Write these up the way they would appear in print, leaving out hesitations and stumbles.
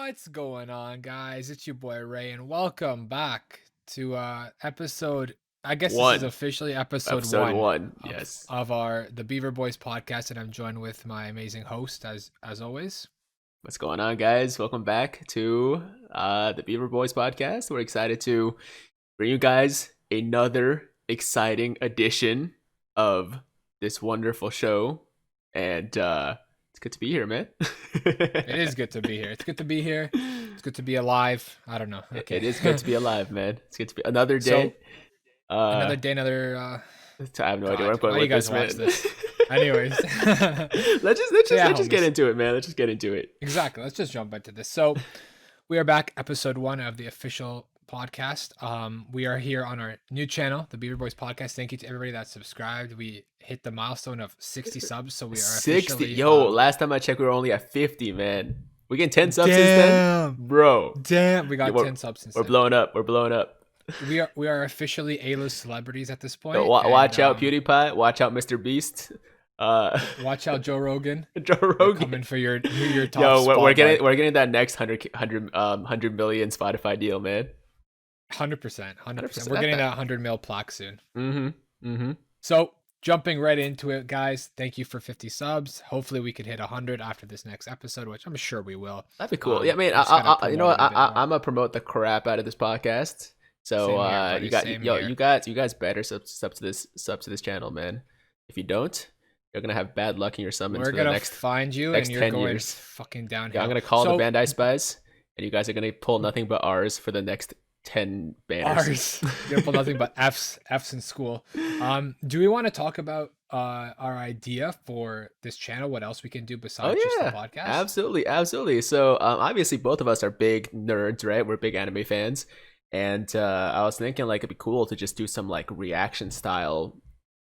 What's going on, guys? It's your boy Ray, and welcome back to episode. I guess this is One. officially episode Episode one one. of Yes. our the Beaver Boys podcast, and I'm joined with my amazing host as always. What's going on, guys? Welcome back to the Beaver Boys podcast. We're excited to bring you guys another exciting edition of this wonderful show. And it's good to be here, man. It is good to be here. It's good to be here. It's good to be alive. I don't know. Okay. It is good to be alive, man. It's good to be another day. Another day, another. I have no idea where I'm Why going you with guys this, man. watch this? Anyways, let's just get into it, man. Let's just get into it. Exactly. Let's just jump into this. So, we are back, episode one of the official podcast. We are here on our new channel, the Beaver Boys podcast. Thank you to everybody that subscribed. We hit the milestone of 60 subs, so we are 60. officially, Yo, last time I checked, we were only at 50, man. We getting 10 subs since then, bro. Damn, we got 10 subs since We're then. blowing up. We're blowing up. We are officially A-list celebrities at this point. So, watch out, PewDiePie. Watch out, Mr. Beast. Watch out, Joe Rogan. Joe Rogan We're coming for your top Yo, we're spotlight. we're getting that next 100 million Spotify deal, man. 100%. We're getting that 100 mil plaque soon. Mm-hmm. So, jumping right into it, guys. Thank you for 50 subs. Hopefully, we could hit 100 after this next episode, which I'm sure we will. That'd be cool. Yeah, I mean, you know what? I'm gonna promote the crap out of this podcast. So you guys better sub to this channel, man. If you don't, you're gonna have bad luck in your summons. We're gonna find you, and you're 10 going years. fucking downhill. Yeah, I'm gonna call the Bandai spies, and you guys are gonna pull nothing but R's for the next 10 banners. R's. You're gonna pull nothing but F's in school. Do we want to talk about our idea for this channel? What else we can do besides just the podcast? Absolutely. So obviously both of us are big nerds, right? We're big anime fans. And I was thinking like it'd be cool to just do some like reaction style,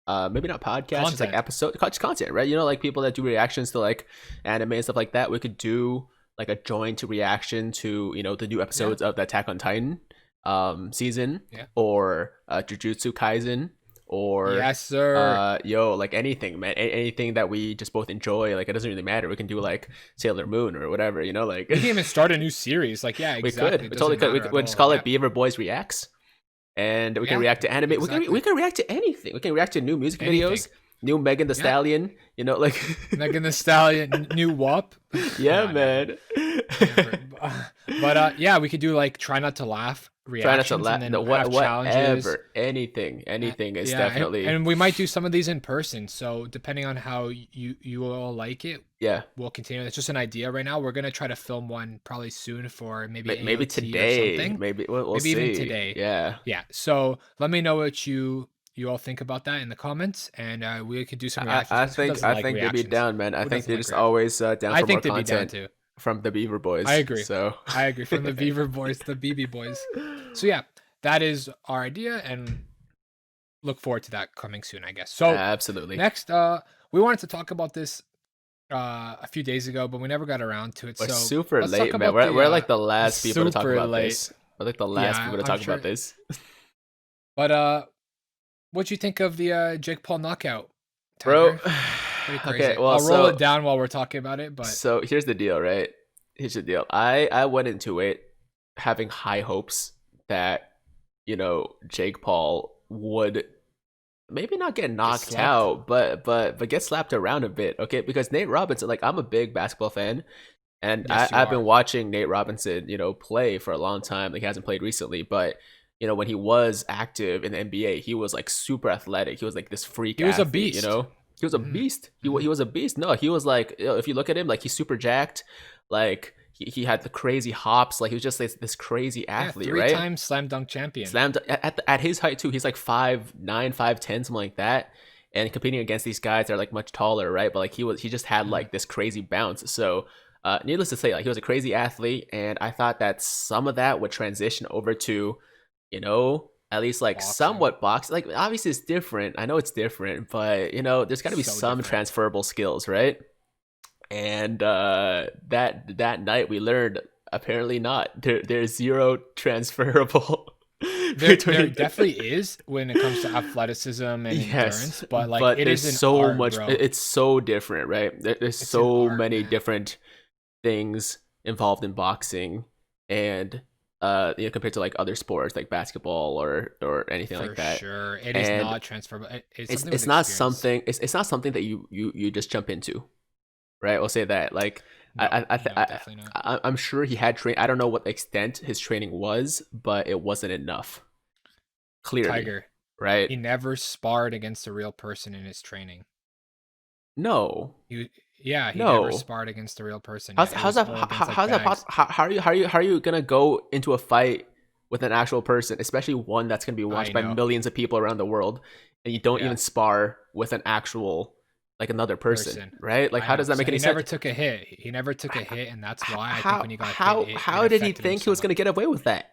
maybe not podcasts, just like episode content, right? You know, like people that do reactions to like anime and stuff like that. We could do like a joint reaction to, you know, the new episodes of the Attack on Titan season, or Jujutsu Kaisen, or yes sir, like anything, man, anything that we just both enjoy. Like it doesn't really matter. We can do like Sailor Moon or whatever, you know, like we can even start a new series. Like exactly. We totally could. We just call it Beaver Boys Reacts, and we can react to anime. Exactly. We can react to anything. We can react to new music videos, new Megan Thee Stallion, you know, like Megan Thee Stallion, new WAP. Yeah, man. But yeah, we could do like try not to laugh reactions. Try not to laugh. And then whatever. Anything is definitely. And we might do some of these in person. So depending on how you all like it, we'll continue. It's just an idea right now. We're gonna try to film one probably soon for maybe today. Or something. Maybe we'll maybe see. Even today. Yeah. So let me know what you all think about that in the comments, and we could do some reactions. I think they'd be down, man. I think they're just always down for more content. I think they'd be down too. From the Beaver Boys. I agree. So I agree. From the Beaver Boys, the BB Boys. So yeah, that is our idea, and look forward to that coming soon, I guess. So absolutely. Next, we wanted to talk about this a few days ago, but we never got around to it. We're so super late, man. We're like the last people to talk about this. We're like the last people to talk about this. But what'd you think of the Jake Paul knockout, Tyler? Bro? Okay, well, I'll roll it down while we're talking about it. But so here's the deal, right? Here's the deal. I went into it having high hopes that, you know, Jake Paul would maybe not get knocked out, but get slapped around a bit, okay? Because Nate Robinson, like, I'm a big basketball fan, and I've been watching Nate Robinson, you know, play for a long time. Like, he hasn't played recently, but you know, when he was active in the NBA, he was like super athletic. He was like this freak. He was athlete, a beast, you know. He was a beast. He was a beast. No, he was like, you know, if you look at him, like he's super jacked. Like he had the crazy hops. Like he was just this crazy athlete, right? 3-time slam dunk champion. At his height too. He's like 5'9", 5'10", something like that. And competing against these guys that are like much taller, right? But like he just had like this crazy bounce. So needless to say, like he was a crazy athlete, and I thought that some of that would transition over to, you know, at least like somewhat boxing. Like obviously it's different. I know it's different, but you know, there's got to be some transferable skills, right? And that night we learned apparently not. There's zero transferable. There definitely is when it comes to athleticism and endurance, but like but it there's is so much. Bro. It's so different, right? There's so many different things involved in boxing, and compared to like other sports like basketball or anything For like that. sure, it is And not transferable. It's it's something with it's not experience. something it's not something that you just jump into, right? We'll say that. Like No, no, I definitely not. I'm sure he had train. I don't know what extent his training was, but it wasn't enough. Clearly, Tiger, right? he never sparred against a real person in his training. No, He, yeah, he never no. sparred against a real person. Yeah, How's it how's was that? all against like How's that? bags. How are you gonna go into a fight with an actual person, especially one that's gonna be I watched by know. millions of people around the world, and you don't Yeah, even spar with an actual like another person, person. right? Like, I how know. does that So make any he sense? never took a hit. He never took a hit, and that's why I think How when he got hit, how it how did he affected him think he so was much. gonna get away with that,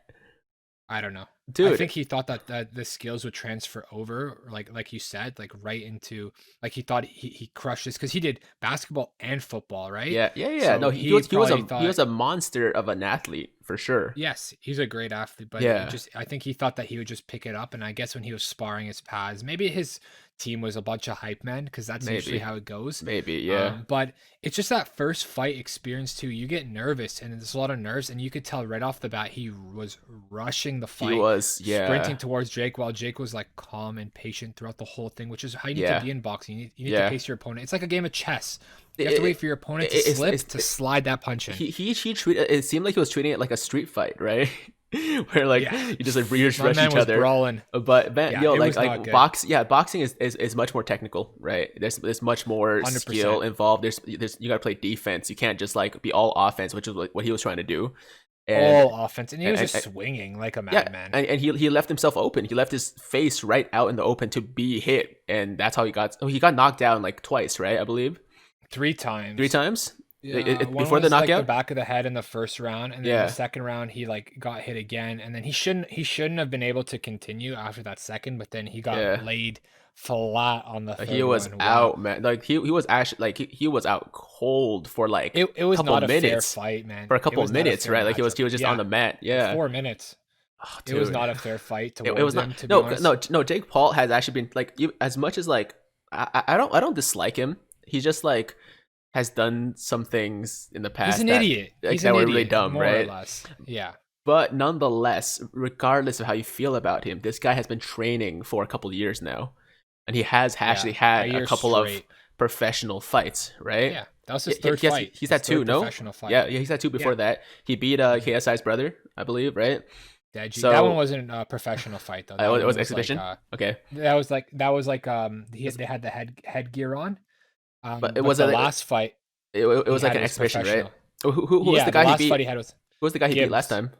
I don't know. I dude? think he thought that the skills would transfer over, like you said, like right into like he thought he crushed this because he did basketball and football, right? Yeah. So No, he probably he thought, was a monster of an athlete for sure. yes, he's a great athlete, but it Yeah, just I think he thought that he would just pick it up. And I guess when he was sparring his pads, maybe his team was a bunch of hype men because that's usually maybe, how it goes. yeah. But it's just that first fight experience too. You get nervous and there's a lot of nerves, and you could tell right off the bat he was rushing the He fight, was, sprinting towards Jake while Jake was like calm and patient throughout the whole thing, which is how you need to yeah, be in boxing. You need to yeah. pace your opponent. It's like a game of chess. You have to wait It, for your opponent to slip to it's slide that punch in. he treated it seemed like he was treating it like a street fight, right? Where like Yeah, you just like rear my rush man each was other. brawling. But man, Yeah, yo, it was not good. boxing is much more technical, right? There's much more skill 100%. involved. There's you got to play defense. You can't just like be all offense, which is like what he was trying to do. And All offense, and he was just and swinging like a yeah, madman. and he left himself open. He left his face right out in the open to be hit, and that's how he got knocked down like twice, right? I believe 3 times. 3 times. Yeah, one Before the was like the knockout. back of the head in the first round, and then the Yeah, second round he like got hit again, and then he shouldn't have been able to continue after that second, but then he got yeah. laid flat on the He third was one. Wow. out, man. Like he was actually like he was out cold for like It a was couple not a fair minutes, fight, man. for a It couple was not a minutes, fair right? Like matchup. he was just on Yeah, the mat. Yeah. 4 minutes. Oh, It was dude. not a fair fight It towards was not. him, to be No, honest. no. Jake Paul has actually been like as much as like I don't dislike him. He just like has done some things in the He's past an that idiot. like He's that an were really idiot, dumb, more or right? less. Yeah. But nonetheless, regardless of how you feel about him, this guy has been training for a couple of years now, and he has Yeah. actually A had a year couple of straight. professional fights, right? Yeah. That was his third fight. He's His had two, third no? professional fight. Yeah, he's had two before Yeah. that. He beat KSI's brother, I believe, right? Deji. That one So wasn't a professional fight though. it That was, one was exhibition. like Okay, they had the headgear on. but it But was the last fight it he was like had an was exhibition, right? professional. Who was Yeah, the the guy he last beat? fight he had was Who was the guy he beat last Gibbs. time?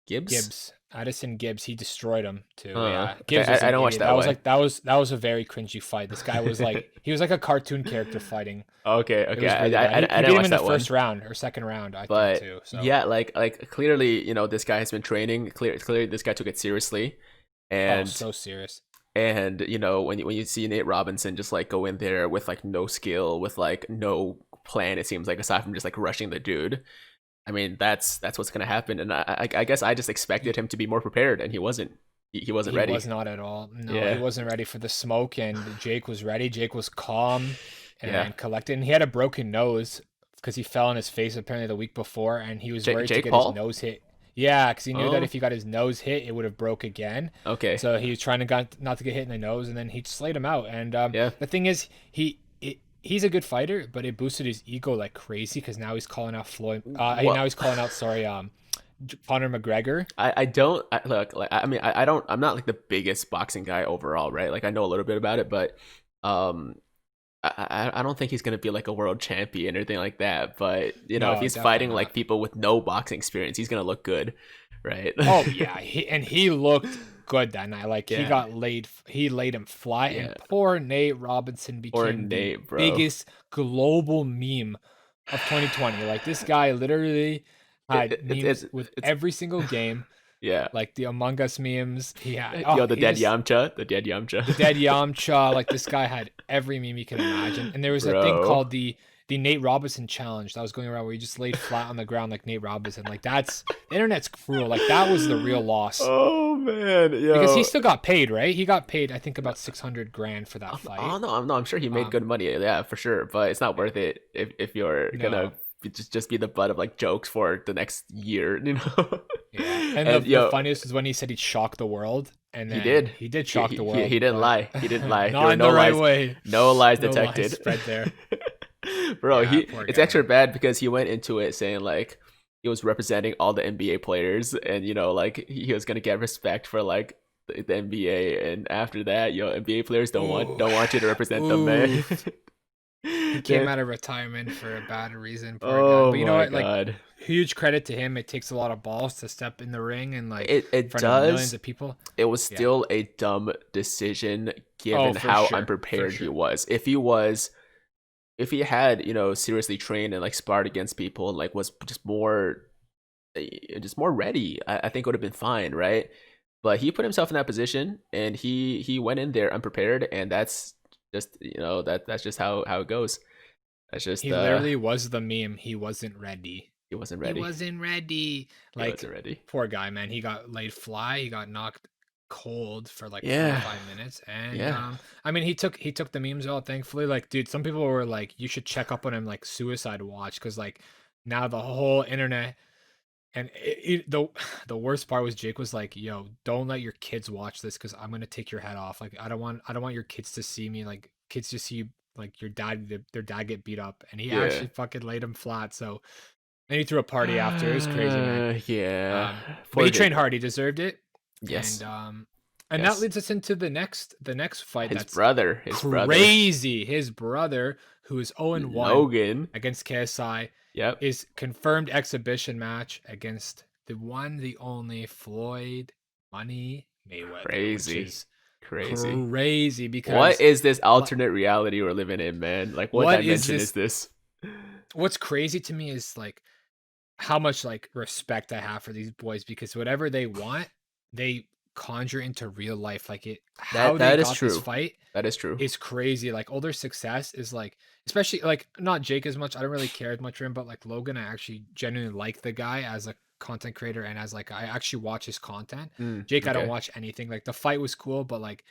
Gibbs. Gibbs. Addison Gibbs, he destroyed him too. Yeah, Okay, Gibbs was I an don't watch idiot. that That was one. like that was a very cringy fight. This guy was like he was like a cartoon character fighting. Okay, It okay. was really bad. I He didn't beat him watch in the that one. first round or second round, I think But too. So yeah, like clearly, this guy has been training. Clearly, this guy took it seriously, oh, and so serious. when you see Nate Robinson just like go in there with like no skill, with like no plan, it seems like aside from just like rushing the dude. I mean, that's what's gonna happen, and I guess I just expected him to be more prepared, and he wasn't. He wasn't He ready. was not at all. No, Yeah, he wasn't ready for the smoke, and Jake was ready. Jake was calm yeah. and collected, and he had a broken nose because he fell on his face apparently the week before, and he was worried to Jake get Paul. his nose hit. Yeah, because he knew that Oh, if he got his nose hit, it would have broke again. okay. So he was trying to not to get hit in the nose, and then he slayed him out. And Yeah. the thing is, he's a good fighter, but it boosted his ego like crazy because now he's calling out Floyd. What? Now he's calling out Conor McGregor. I don't look like I mean I don't I'm not like the biggest boxing guy overall, right? Like I know a little bit about it, but um I don't think he's gonna be like a world champion or anything like that. But if No, he's definitely fighting not. like people with no boxing experience, he's gonna look good, right? Oh yeah, he looked good that night. Like Yeah. he laid him flat, Yeah. and poor Nate Robinson Or became the Nate, bro. biggest global meme of 2020. Like this guy literally had memes with it's every single game, yeah. like the Among Us memes. He had Yo, the he dead just- Yamcha, the dead Yamcha. Like this guy had every meme you can imagine. And there was a thing Bro. called the Nate Robinson challenge that was going around where he just laid flat on the ground like Nate Robinson. Like the internet's cruel. Like that was the real loss. Oh man, yo. Because he still got paid, right? He got paid, I think, about 600 grand for that fight. Oh no, I'm sure he made good money, yeah, for sure. But it's not worth it if you're No. gonna just be the butt of like jokes for the next year, you know. Yeah, and And the funniest is when he said he'd shock the world, and he then did. he did shock the world, He didn't but lie. He didn't lie. There not were in the no right lies. way. No lies No lies detected. spread there. Bro, Yeah, poor it's guy, extra man. bad because he went into it saying like he was representing all the NBA players, and you know, like he was gonna get respect for like the NBA, and after that, NBA players Ooh, don't want you to represent them, man. oof. He came Then- out of retirement for a bad reason, poor guy. oh But you know my what? Like, god. huge credit to him. It takes a lot of balls to step in the ring and like in It front of millions does. of people. It was Yeah. still a dumb decision Oh, given for how sure. For unprepared he sure. was. If he had, seriously trained and like sparred against people and like was just more ready, I think it would have been fine, right? But he put himself in that position and he went in there unprepared, and that's just that's just how it goes. That's just He literally was the meme. He wasn't ready. he wasn't He ready. wasn't ready. He Like, wasn't ready. poor guy, man. He got laid fly. He got knocked cold for like Yeah. 4 or 5 minutes. And Yeah. I mean, he took the memes out, thankfully. Like, dude, some people were like, you should check up on him, like suicide watch, because like now the whole internet and the worst part was Jake was like, yo, don't let your kids watch this because I'm gonna take your head off. Like, I don't want your kids to see me, like kids to see you, like your dad, their dad get beat up, and he Yeah. actually fucking laid him flat. So and he threw a party after. It was crazy, man. Yeah. But he trained hard. He deserved it. Yes. And Yes. that leads us into the next fight. His That's brother. crazy. His brother, who is 0-1 Logan. against KSI, Yep. is confirmed exhibition match against the one, the only Floyd Money Mayweather. Crazy. Which is Crazy. crazy because What is this alternate reality we're living in, man? Like, what dimension is this? What's crazy to me is like how much like respect I have for these boys, because whatever they want, they conjure into real life. Like That is true. This fight That is true. is crazy. Like all their success is like, especially like not Jake as much. I don't really care as much for him, but like Logan, I actually genuinely like the guy as a content creator, and as like I actually watch his content. Jake, I don't Okay. watch anything. Like the fight was cool, but like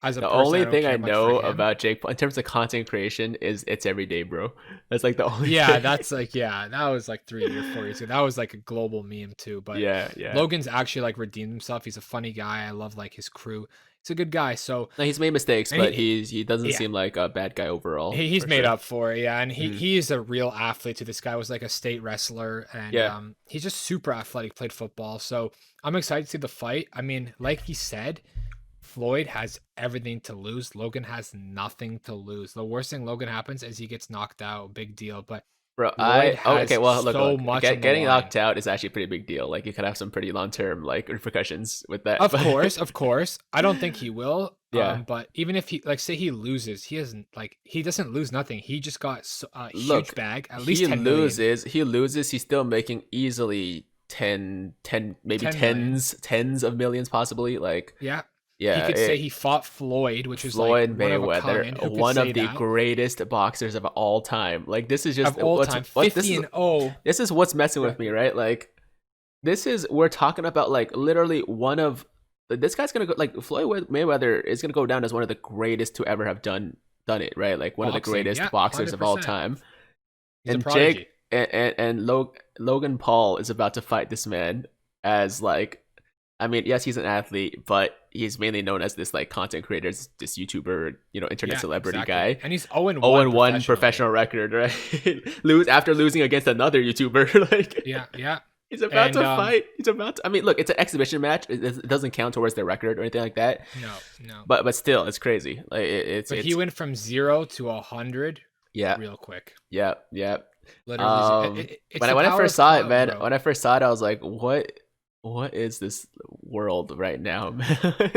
as a The person, only I don't thing care I much know for him. about Jake Paul in terms of content creation is it's every day, bro. That's like the only Yeah, thing. that's like, yeah, that was like 3 or 4 years ago. That was like a global meme too. But yeah. Logan's actually like redeemed himself. He's a funny guy. I love like his crew. He's a good guy. So No, he's made mistakes, and but he doesn't yeah. seem like a bad guy overall. he's for made sure. up for it. Yeah, and he is a real athlete too. This guy was like a state wrestler, and Yeah. he's just super athletic. Played football. So I'm excited to see the fight. I mean, like he said, Floyd has everything to lose. Logan has nothing to lose. The worst thing Logan happens is he gets knocked out. Big deal. But Bro, Floyd has okay. Well, look, so much on the getting line. knocked out is actually a pretty big deal. Like, you could have some pretty long term like repercussions with that. Of course. I don't think he will. Yeah. But even if he, like, say he loses, he doesn't lose nothing. He just got a huge Look, bag, at least he 10 million. loses. He's still making easily 10, maybe 10 million. tens of millions, possibly. Like, Yeah. yeah, He could say he fought Floyd, which is Floyd like one of a Mayweather, kind. Who could one say of the that? greatest boxers of all time. Like, this is just Of all time, 50-0. This is what's messing with me, right? Like, we're talking about like literally one of this guy's gonna go, like, Floyd Mayweather is gonna go down as one of the greatest to ever have done it, right? Like one of the greatest boxers of all 100%. time. He's And a prodigy. Jake and Logan Paul is about to fight this man as like, I mean, yes, he's an athlete, but he's mainly known as this like content creator, this YouTuber, internet celebrity exactly. guy. And he's 0-1 0-1 professional record, right? After losing against another YouTuber. Like, Yeah. he's about to fight. I mean, look, it's an exhibition match. It doesn't count towards their record or anything like that. No. But still, it's crazy. Like But he went from 0 to 100. Yeah. Real quick. Yeah. Literally. When I first saw it, man, when I first saw it, I was like, what is this world right now, man?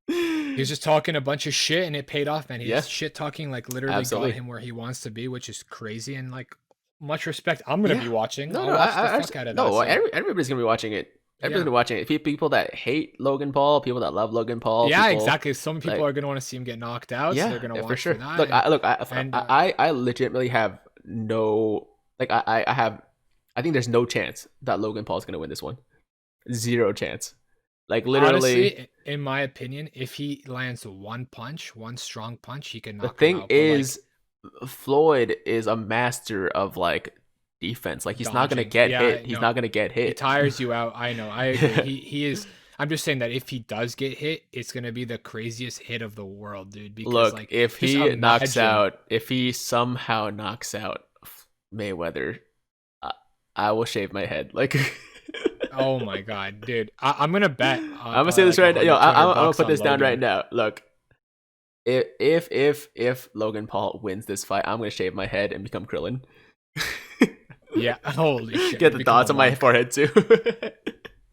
He was just talking a bunch of shit, and it paid off, man. He's shit talking, like, literally Absolutely. got him where he wants to be, which is crazy. And like, much respect. I'm gonna be watching. I'll watch the fuck out of that. No, everybody's gonna be watching it. Everybody's gonna be watching it. People that hate Logan Paul, people that love Logan Paul. Yeah, people, exactly. Some people are gonna want to see him get knocked out. So they're gonna watch for sure. for that. Look, I legitimately have no, like, I think there's no chance that Logan Paul is gonna win this one. Zero chance. Like, literally. Honestly, in my opinion, if he lands one strong punch, he can knock The thing him out. is, Floyd is a master of like defense. Like he's not gonna dodging. get Yeah, hit. He's no, not gonna get it hit. tires you out. I know. I agree. He is. I'm just saying that if he does get hit, it's gonna be the craziest hit of the world, dude. Because Look, like, if just he knocks imagine. out, if he somehow knocks out Mayweather, I, I will shave my head. Like, Oh my god, dude. I'm gonna bet I'm gonna say probably this like right now. Yo, 100, 200 I'm gonna bucks put on this down right Logan. now. Look, if Logan Paul wins this fight, I'm gonna shave my head and become Krillin. Yeah, holy shit. Get You the become a dots on my monk. forehead too.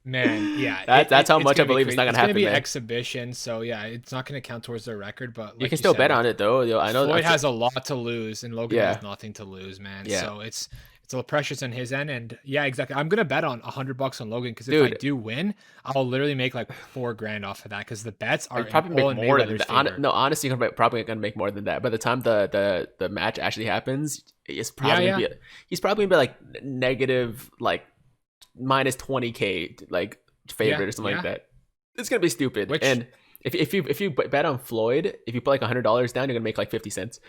Man, yeah, That's how it's much I gonna be believe it's crazy. not gonna It's gonna happen, be an man. exhibition, so yeah, it's not gonna count towards the record. But You like can you still said, bet like on it though. Yo, I know. Floyd has a lot to lose, and Logan Yeah, has nothing to lose, man. yeah, So it's a little precious on his end, and yeah, exactly. I'm gonna bet on 100 bucks on Logan because if I dude. do win, I'll literally make like 4 grand off of that because the bets I are probably all make in more than Mayweather's that. favor. No, honestly, you're probably gonna make more than that. By the time the match actually happens, it's Yeah, probably gonna yeah, be he's probably gonna be like negative like minus 20K like yeah, favorite or something like yeah. that. It's gonna be stupid. Which And if you bet on Floyd, if you put like $100 down, you're gonna make like 50 cents.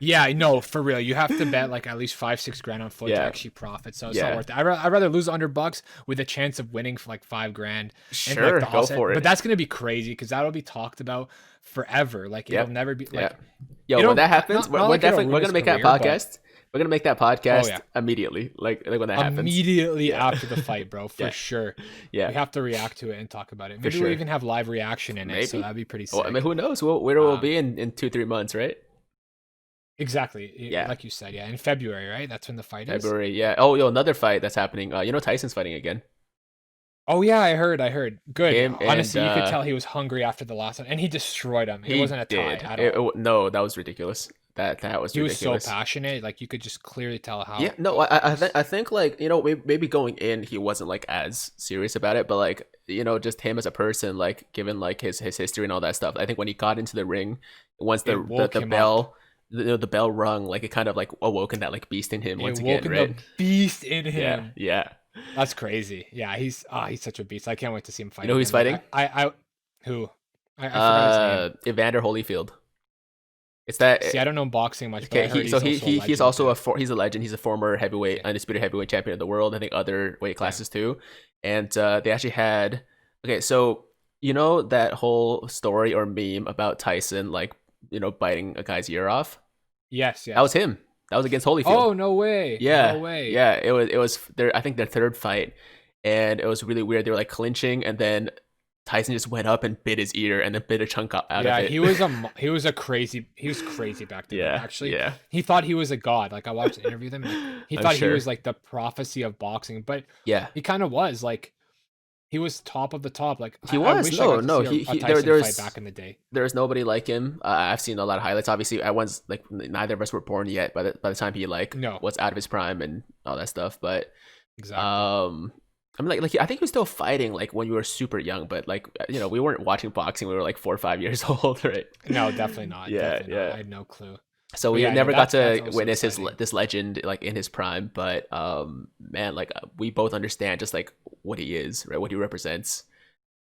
yeah, no, for real. You have to bet like at least 5, 6 grand on Floyd to Yeah, actually profit. So it's not yeah, worth it. I'd rather lose 100 bucks with a chance of winning for like 5 grand and like sure, the go offset. for But it. that's gonna be crazy because that'll be talked about forever. Like it'll Yep, never be yeah. like Yo, when it'll that happens, not we're like it'll definitely ruin we're his gonna make that career, but podcast. We're gonna make that oh podcast yeah, immediately, like when that happens. immediately Yeah, after the fight, bro, for yeah, sure. yeah, We have to react to it and talk about it. for Maybe we'll sure. even have live reaction in it, so Maybe. that'd be pretty Well, I mean, sick. who knows where we'll Um, be in 2-3 months, right? exactly, Yeah, like you said, yeah, in February, right? That's when the fight is. February. Yeah. Oh, yo, another fight that's happening. Tyson's fighting again. Oh yeah, I heard. Good. Him and Honestly, you could tell he was hungry after the last one, and he destroyed him. It he wasn't a tie did. at all. No, that was ridiculous. That was He was so ridiculous. passionate, like you could just clearly tell Yeah, how no, he I was. think like maybe going in he wasn't like as serious about it, but like just him as a person, like given like his history and all that stuff. I think when he got into the ring, once the It woke the him up. bell the bell rung, like it kind of like awoken that like beast in him It once again, woke in the right? beast in Yeah, him. yeah. That's crazy. Yeah, he's such a beast. I can't wait to see him You fight know who he's again. Like fighting? I who I forgot his name. Evander Holyfield. It's that. See, I don't know boxing much, but I Okay, heard he's also a he's legend also too. he's a legend. He's a former heavyweight, Yeah, undisputed heavyweight champion of the world. I think other weight yeah. classes too. And they actually had. Okay, so you know that whole story or meme about Tyson like biting a guy's ear off. Yes, That was yes. him. That was against Holyfield. Oh, no way. No Yeah, way. yeah. It was their, I think, their third fight, and it was really weird. They were like clinching, and then Tyson just went up and bit his ear, and then bit a chunk out of Yeah, it. he was crazy back then. Yeah, Actually, yeah, he thought he was a god. Like I watched an interview with him, like he I'm thought he sure. was like the prophecy of boxing, but Yeah, he kind of was. Like he was top of the top. Like he I was. wish I No, got to no. see He a there Tyson fight back in the day. there's nobody like him. I've seen a lot of highlights. Obviously, I was like neither of us were born yet by the time he like No, was out of his prime and all that stuff. But exactly. I mean, like I think he was still fighting like when we were super young, but like we weren't watching boxing. We were like 4 or 5 years old, right? No, definitely not. Yeah, Definitely not. yeah. I had no clue. So But we yeah, no, never got that's to also witness exciting. this legend like in his prime. But man, like we both understand just like what he is, right? What he represents,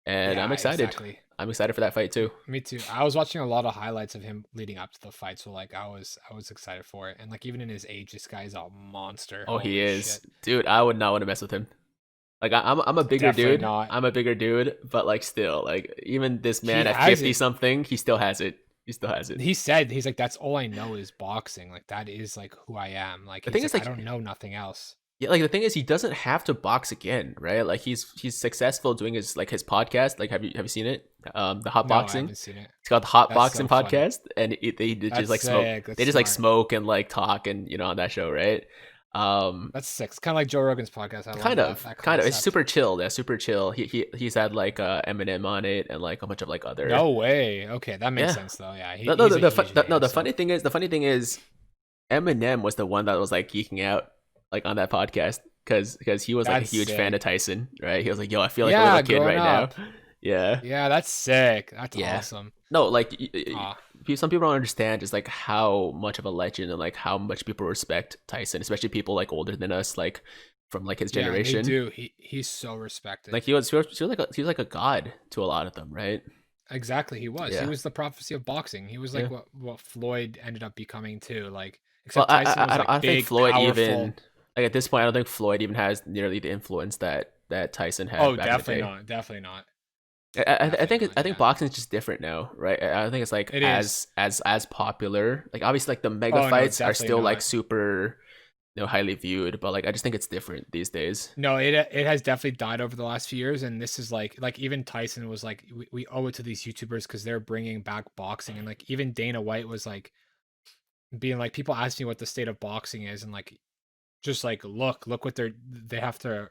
and I'm Yeah, excited. exactly. I'm excited for that fight too. Me too. I was watching a lot of highlights of him leading up to the fight, so like I was excited for it. And like even in his age, this guy is a monster. Oh, he Holy is, shit. dude. I would not want to mess with him. Like I'm a bigger Definitely dude. not. I'm a bigger dude, but like still, like even this He man at has 50 it. something, he still has it. He still has it. He said he's like that's all I know is boxing. Like that is like who I am. Like The he's thing is, like I like, don't know nothing else. yeah, like the thing is, he doesn't have to box again, right? Like he's successful doing his podcast. Like have you seen it? The hot No, I boxing. haven't seen it. It's called the Hot That's Boxing so funny. Podcast, and they just That's like smoke. sick. They That's just like smart. smoke and like talk and on that show, right? That's sick. It's kind of like Joe Rogan's podcast. I love Kind of, that kind of. It's concept. super chill. Yeah, super chill. He's had like Eminem on it and like a bunch of like other. No way. Okay, that makes Yeah. sense though. Yeah, No, no. he's a huge No. name. The So funny thing is, Eminem was the one that was like geeking out like on that podcast because he was like a that's huge fan sick. of Tyson, right? He was like, "Yo, I feel like a Yeah, little kid growing right now." up. Yeah, Yeah, that's sick. That's yeah. awesome. No, like Ah, some people don't understand just like how much of a legend and like how much people respect Tyson, especially people like older than us, like from like his yeah, they generation. do. He's so respected. Like he was like a god to a lot of them, right? Exactly, he was. He Yeah, was the prophecy of boxing. He was like yeah, what Floyd ended up becoming too. Like Well, except Tyson was I like don't think big, Floyd powerful. even like at this point. I don't think Floyd even has nearly the influence that Tyson had Oh, back in the definitely day. not. Definitely not. I Definitely think not. I think Yeah, boxing's just different now, right? I think it's like it is. as popular. Like obviously, like the mega Oh no, fights are definitely still like not. super, highly viewed. But like I just think it's different these days. No, it has definitely died over the last few years, and this is like even Tyson was like, we owe it to these YouTubers because they're bringing back boxing, and like even Dana White was like being like, people ask me what the state of boxing is, and like just like look what they have to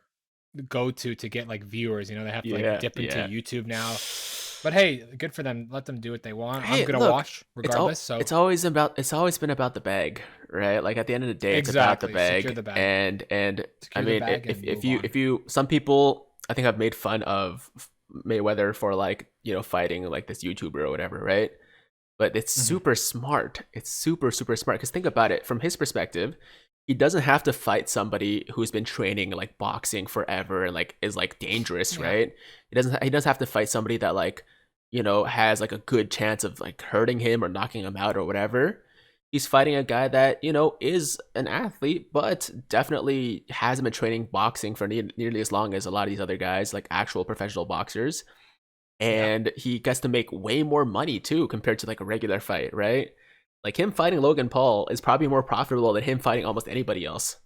go to get like viewers. You know, they have to like Yeah, dip into yeah. YouTube now. But hey, good for them. Let them do what they want. I'm Hey, gonna look, watch regardless. So it's always been about the bag, right? Like at the end of the day, it's about the exactly, secure bag, the bag, and I secure the mean, bag, and if move you on. some people I think have made fun of Mayweather for like fighting like this YouTuber or whatever, right? But it's Mhm. super smart. It's super smart because think about it from his perspective. He doesn't have to fight somebody who's been training like boxing forever and like is like dangerous, Yeah, right? He doesn't have to fight somebody that like has like a good chance of like hurting him or knocking him out or whatever. He's fighting a guy that is an athlete, but definitely hasn't been training boxing for nearly as long as a lot of these other guys, like actual professional boxers, yeah. and he gets to make way more money too compared to like a regular fight, right? Like him fighting Logan Paul is probably more profitable than him fighting almost anybody else,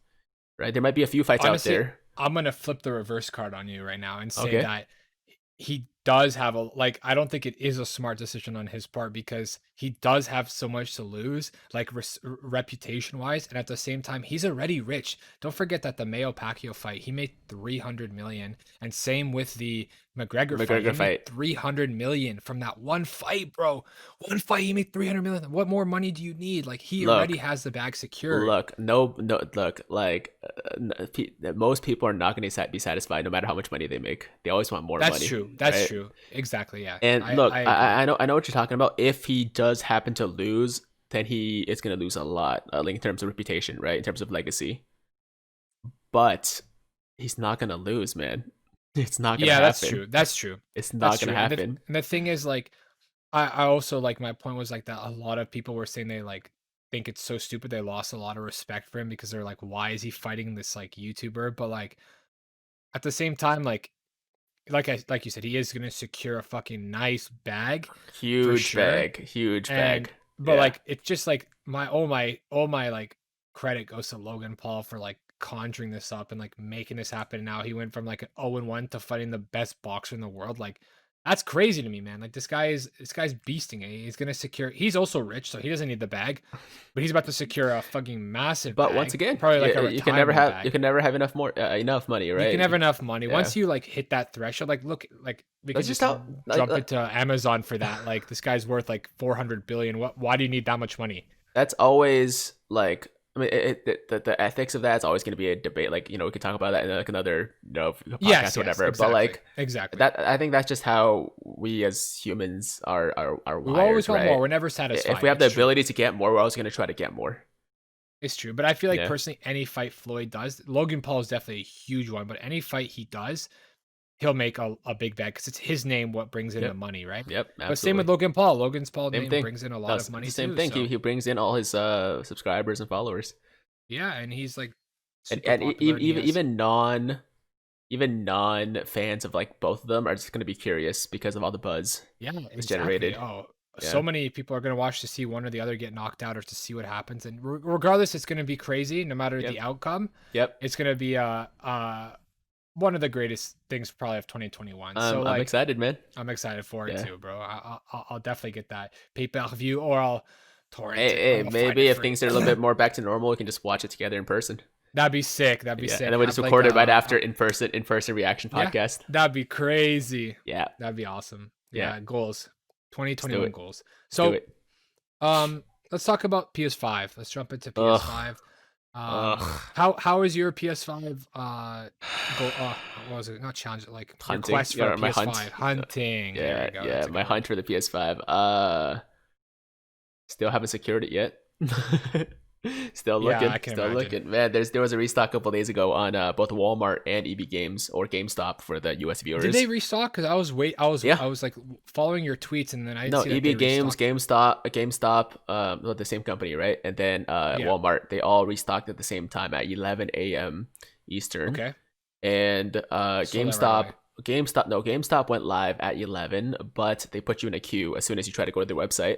right? There might be a few fights out Honestly, there. I'm gonna flip the reverse card on you right now and say Okay. that he does have a like, I don't think it is a smart decision on his part because he does have so much to lose, like reputation wise, and at the same time he's already rich. Don't forget that the Mayo Pacquiao fight, he made 300 million, and same with the The McGregor fight, McGregor he made fight. 300 million from that one fight, bro. One fight, he made 300 million. What more money do you need? Like, he already Look, has the bag secured. look, no, look, like most people are not going to be satisfied no matter how much money they make. They always want more That's money, true. That's right? true. Exactly. Yeah. And I look, agree. I know what you're talking about. If he does happen to lose, then he is going to lose a lot, like in terms of reputation, right? In terms of legacy. But he's not going to lose, man. It's not going to Yeah, that's happen. true. That's true. It's That's not going to true. happen. And the thing is, like, I also like, my point was like that a lot of people were saying they like think it's so stupid. They lost a lot of respect for him because they're like, why is he fighting this like YouTuber? But like at the same time, like you said, he is gonna secure a fucking nice bag for Huge sure. bag, huge And bag. but Yeah. like it's just like all my like credit goes to Logan Paul for like conjuring this up and like making this happen. And now he went from like an 0-1 to fighting the best boxer in the world. Like that's crazy to me, man. Like this guy's beasting it. He's gonna secure, he's also rich, so he doesn't need the bag, but he's about to secure a fucking massive But once bag, again, probably like yeah, a retirement you bag. can never have enough money, You can have right? enough money Yeah. once you like hit that threshold. Like, look, like we could That's just just how jump into Amazon for that. Like, this guy's worth like 400 billion. What? Why do you need that much money? that's always like I mean the ethics of that is always going to be a debate. Like we could talk about that in like another podcast Yes, or yes, whatever. But exactly, like exactly. that, I think that's just how we as humans are We always wired, want more. right? We're never If we satisfied. have the It's true. ability to get more, we're always going to try to get more. It's true. But I feel like Yeah. personally, any fight Floyd does, Logan Paul is definitely a huge one. But any fight he does, he'll make a big bet because it's his name what brings in the Yep. money, right? Yep. But same with Absolutely. Logan Paul. Logan's Paul Same name thing. brings in a No, lot of it's money the same too. thing. So He brings in all his subscribers and followers, yeah, and he's like and super popular, and he has. even non fans of like both of them are just going to be curious because of all the buzz Yeah, it's exactly. generated. Oh, so Yeah. many people are going to watch to see one or the other get knocked out or to see what happens. And regardless, it's going to be crazy no matter the Yep. outcome. Yep. It's going to be one of the greatest things probably of 2021. So I'm like excited, man. I'm excited for it Yeah. too, bro. I'll definitely get that pay-per-view or I'll torrent Hey, it or hey, I'll find maybe it if free. things are a little bit more back to normal, we can just watch it together in person. That'd be sick. That'd be Yeah, and sick. then we just Have like record it right after in person reaction yeah, podcast. that'd be crazy. Yeah. That'd be awesome. Yeah. Yeah, goals. Let's do 2021 it. goals. Let's do So it. let's talk about PS5. Let's jump into Ugh. PS5. Ugh. How is your PS5 go what was it? Not challenge, like your Hunting. quest for a Yeah, my hunt. PS5. Hunting. There Yeah, we go. yeah, That's a my good one. hunt for the PS5. Still haven't secured it yet. Still Yeah, looking, I can still imagine. looking. Man, there was a restock a couple days ago on both Walmart and EB Games or GameStop for the US Did they viewers. restock? Because Yeah, I was like following your tweets, and then I didn't no, see that EB they Games, restocked. GameStop, well, the same company, right? And then Yeah. Walmart, they all restocked at the same time at 11 a.m. Eastern. Okay. And Sold out right away. GameStop went live at 11, but they put you in a queue as soon as you try to go to their website.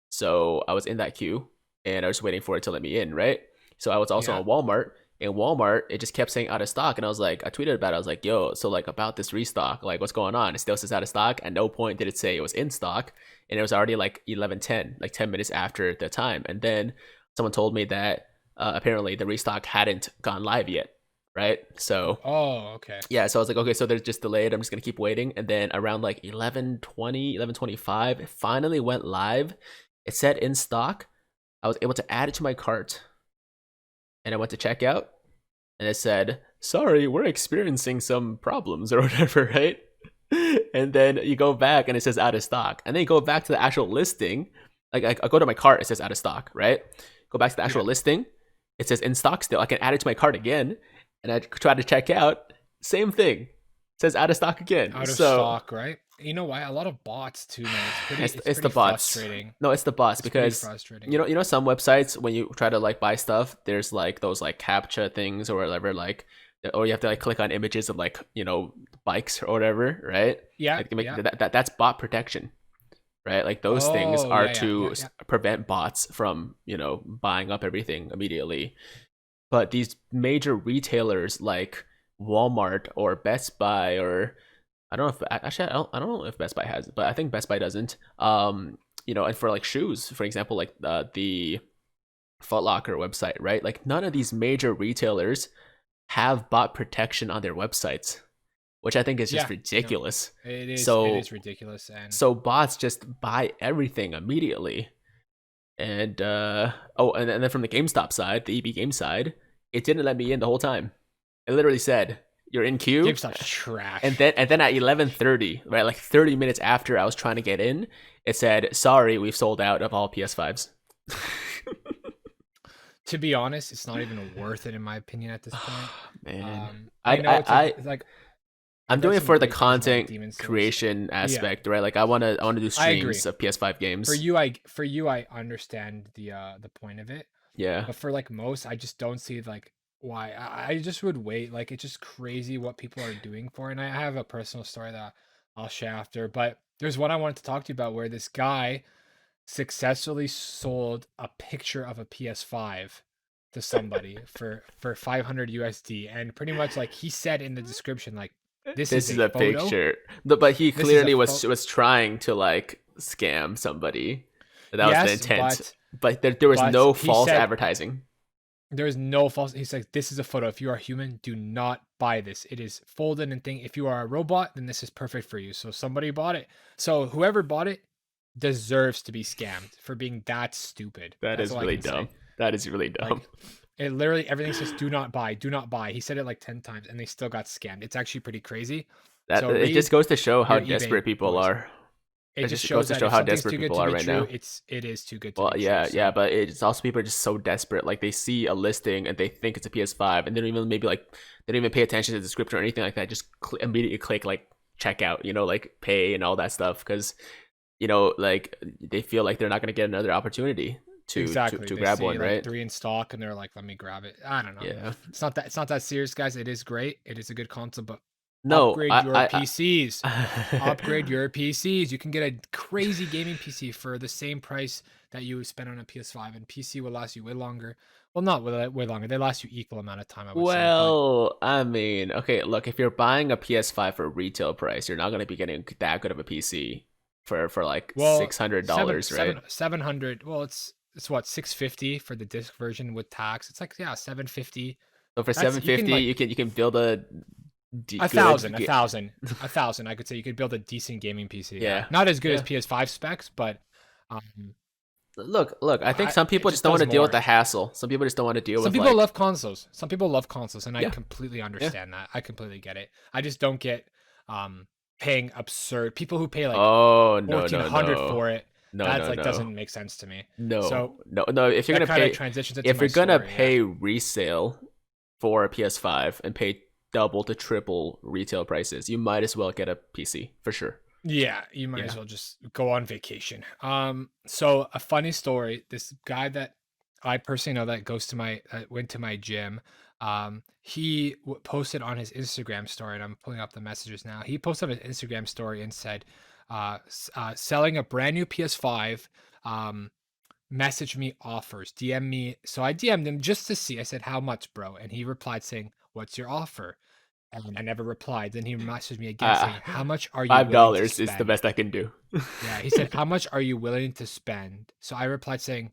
So I was in that queue, and I was waiting for it to let me in, right? So I was also Yeah. on Walmart. In Walmart, it just kept saying out of stock, and I tweeted about it. I was like, "Yo, so like about this restock, like what's going on?" It still says out of stock. At no point did it say it was in stock, and it was already like 11:10, like 10 minutes after the time. And then someone told me that apparently the restock hadn't gone live yet, right? So Oh, okay. yeah, so I was like, okay, so they're just delayed. I'm just gonna keep waiting. And then around like 11:20, 11:25, it finally went live. It said in stock. I was able to add it to my cart, and I went to checkout, and it said, "Sorry, we're experiencing some problems or whatever," right? And then you go back, and it says out of stock, and then you go back to the actual listing. Like I go to my cart, it says out of stock, right? Go back to the actual Yeah. listing, it says in stock still. I can add it to my cart again, and I try to check out, same thing, it says out of stock again. Out of So stock, right? You know why? A lot of bots too, man. It's it's the pretty bots. frustrating. No, it's the bots It's pretty because frustrating. some websites when you try to like buy stuff, there's like those like captcha things or whatever, like or you have to like click on images of like bikes or whatever, right? Yeah, Like yeah. that's bot protection, right? Like those things Oh, are yeah, yeah, to yeah, yeah. prevent bots from buying up everything immediately. But these major retailers like Walmart or Best Buy or I don't know if actually I don't know if Best Buy has it, but I think Best Buy doesn't. And for like shoes, for example, like the Foot Locker website, right? Like none of these major retailers have bot protection on their websites, which I think is just Yeah, no. ridiculous. It is So ridiculous, and bots just buy everything immediately. And and then from the GameStop side, the EB Game side, it didn't let me in the whole time. It literally said you're in queue, GameStop's and trash. then at 11:30, right, like 30 minutes after I was trying to get in, it said, "Sorry, we've sold out of all PS5s." To be honest, it's not even worth it in my opinion at this point. Man, I know it's like I'm I've read doing it some for the great things about content Demon Souls. creation Yeah, aspect, right? Like I want to do I agree. streams of PS5 For games. you, I understand the point of it, Yeah, but for like most, I just don't see like why. I just would wait. Like it's just crazy what people are doing for. And I have a personal story that I'll share after. But there's one I wanted to talk to you about where this guy successfully sold a picture of a PS5 to somebody for 500 USD, and pretty much like he said in the description, like this this is is a a photo. picture, but he This is a clearly photo. was trying to like scam somebody. That was the Yes, intent. But there was but no he false said advertising. there is no false. He's like, this is a photo. If you are human, do not buy this. It is folded and thing. If you are a robot, then this is perfect for you. So somebody bought it. So whoever bought it deserves to be scammed for being that stupid. That That's is all I really can dumb. say. That is really dumb. Like it literally everything says do not buy, do not buy. He said it like 10 times and they still got scammed. It's actually pretty crazy. That So it just read goes to show how your eBay desperate people boys. are. It It just just goes shows to that show if how something's desperate too good people to are be right true, now. it is too good to Well, be true. yeah, So but it's also people are just so desperate. Like they see a listing and they think it's a PS5, and they don't even they don't even pay attention to the description or anything like that. Just immediately click like checkout, like pay and all that stuff because like they feel like they're not gonna get another opportunity to exactly. They grab see one, like right? three in stock and they're like, let me grab it. I don't know. Yeah. It's not that serious, guys. It is great. It is a good console, but No, upgrade your I PCs. I Upgrade your PCs. You can get a crazy gaming PC for the same price that you would spend on a PS5, and PC will last you way longer. Well, not way longer. They last you equal amount of time, I would say. But Well, I mean, okay, look, if you're buying a PS5 for retail price, you're not gonna be getting that good of a PC for like well, $600, right? 700. Well, it's what 650 for the disc version with tax. It's like yeah, 750. So for That's you can 750, like you can build a a good thousand, a thousand, a thousand. I could say you could build a decent gaming PC. Yeah, yeah. not as good as Yeah. PS5 specs, but um, Look, I think some it people just just don't want does to deal with more. the hassle. Some people just don't want to deal Some with people like love consoles. Some people love consoles, and I yeah, completely yeah. understand that. I completely get it. I just don't get paying absurd people who pay like Oh, no, no, 1,400 no. for it. no, That's no, like no, doesn't make sense to me. no, So no, no. If you're that gonna kind of pay, transitions into if my you're gonna story. Yeah. pay resale for a PS5 and pay double to triple retail prices, you might as well get a PC for sure. Yeah, you might as Yeah. well just go on vacation. So a funny story. This guy that I personally know that goes to my went to my gym. He posted on his Instagram story, and I'm pulling up the messages now. He posted on his Instagram story and said, selling a brand new PS5. Message me offers, DM me. So I DM'd him just to see. I said, how much, bro? And he replied saying, what's your offer? And I never replied. Then he messaged me again Uh, saying, how much are you Five willing to dollars is the spend? best I can do. Yeah, he said, how much are you willing to spend? So I replied saying,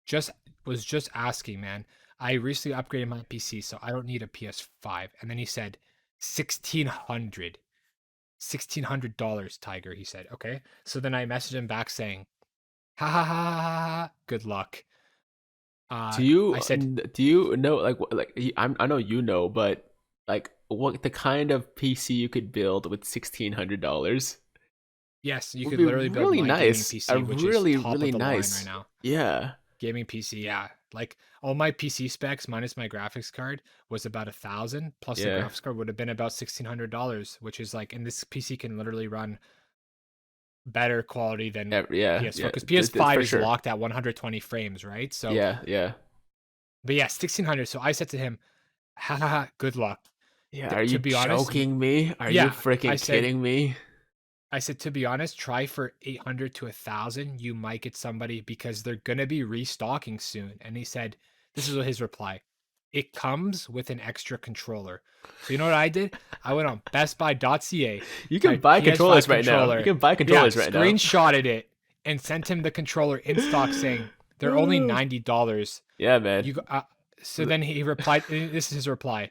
just was just asking, man. I recently upgraded my PC, so I don't need a PS5. And then he said, 1600 $1,600, Tiger. He said, okay. So then I messaged him back saying, ha ha ha ha ha, ha, good luck. Do I you said, do you know I know you know, but like what the kind of PC you could build with $1,600 yes, you would could be literally build really my gaming nice. A PC, which is really top of really the line right nice. now. Yeah. Gaming PC, yeah. Like all my PC specs minus my graphics card was about 1,000, plus the Yeah. graphics card would have been about $1,600, which is like, and this PC can literally run better quality than Yeah. Yeah. PS4 Yeah. because It's PS5 for is sure. locked at 120 frames, right? So, Yeah. Yeah. but yeah, 1,600. So I said to him, ha ha ha, good luck. Yeah. Are you To be honest, joking me? Are you yeah, freaking kidding me? I said, to be honest, try for 800 to 1,000. You might get somebody because they're going to be restocking soon. And he said, this is his reply. It comes with an extra controller. So you know what I did? I went on bestbuy.ca, You can typed buy PS5 controllers right now. You controller. can buy Yeah, controllers right now. screenshotted it and sent him the controller in stock saying, they're only $90. Yeah, man. You go, so then he replied, this is his reply.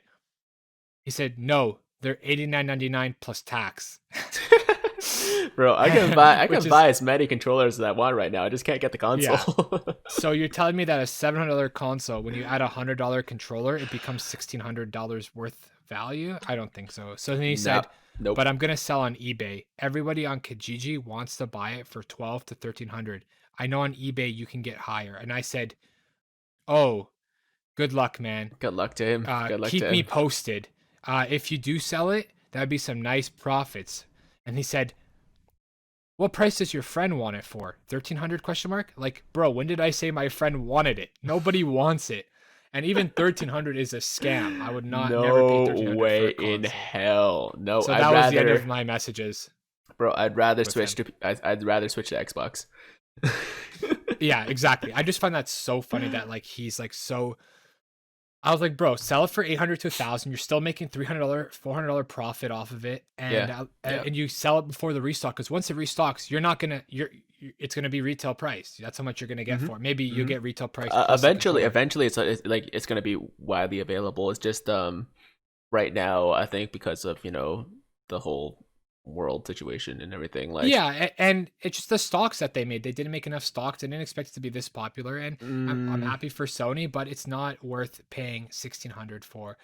He said, no, they're $89.99 plus tax. Bro, I Which can is, buy as many controllers as I want right now. I just can't get the yeah. console. So you're telling me that a $700 console, when you add a $100 controller, it becomes $1,600 worth value? I don't think so. So then he No, said, nope. but I'm gonna sell on eBay. Everybody on Kijiji wants to buy it for 12 to 1,300. I know on eBay you can get higher. And I said, oh, good luck, man. Good luck to him. Good luck to Keep me him. posted. If you do sell it, that'd be some nice profits. And he said, what price does your friend want it for? 1,300 question mark? Like, bro, when did I say my friend wanted it? Nobody wants it. And even 1,300 is a scam. I would not never pay No 1,300 for way a in console. hell. No, So I'd that was the end rather, of my messages bro. I'd rather with switch him. to. I'd rather switch to Xbox. Yeah, exactly. I just find that so funny that like he's like so. I was like, bro, sell it for 800 to 1,000. You're still making $300, $400 profit off of it, and Yeah, yeah. and you sell it before the restock. Because once it restocks, you're not gonna it's gonna be retail price. That's how much you're gonna get hmm for it. Maybe you hmm get retail price plus the controller. Eventually, it's like it's gonna be widely available. It's just right now, I think because of the whole world situation and everything. Like, Yeah, and it's just the stocks that they made. They didn't make enough stocks. They didn't expect it to be this popular, and I'm mm, happy for Sony, but it's not worth paying 1,600 for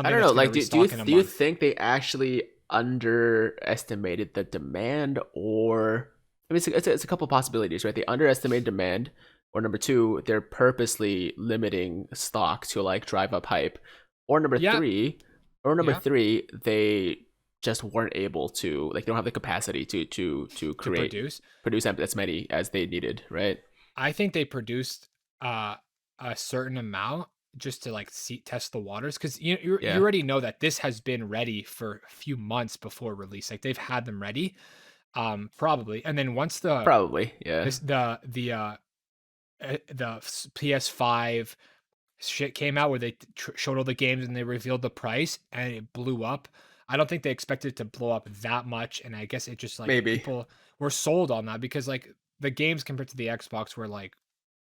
I something don't know. that's gonna Like, restock in a do you month. think they actually underestimated the demand, or I mean, it's a couple possibilities, right? They underestimated demand, or number two, they're purposely limiting stock to like drive up hype, or Yeah, number yeah, three, they just weren't able to, like, they don't have the capacity to to create produce. produce as many as they needed, right? I think they produced uh, a certain amount just to like see test the waters because you Yeah, already know that this has been ready for a few months before release. Like they've had them ready, probably. And then once probably. Yeah, the PS5 shit came out where they showed all the games and they revealed the price and it blew up. I don't think they expected it to blow up that much, and I guess it just like maybe. people were sold on that because like the games compared to the Xbox were like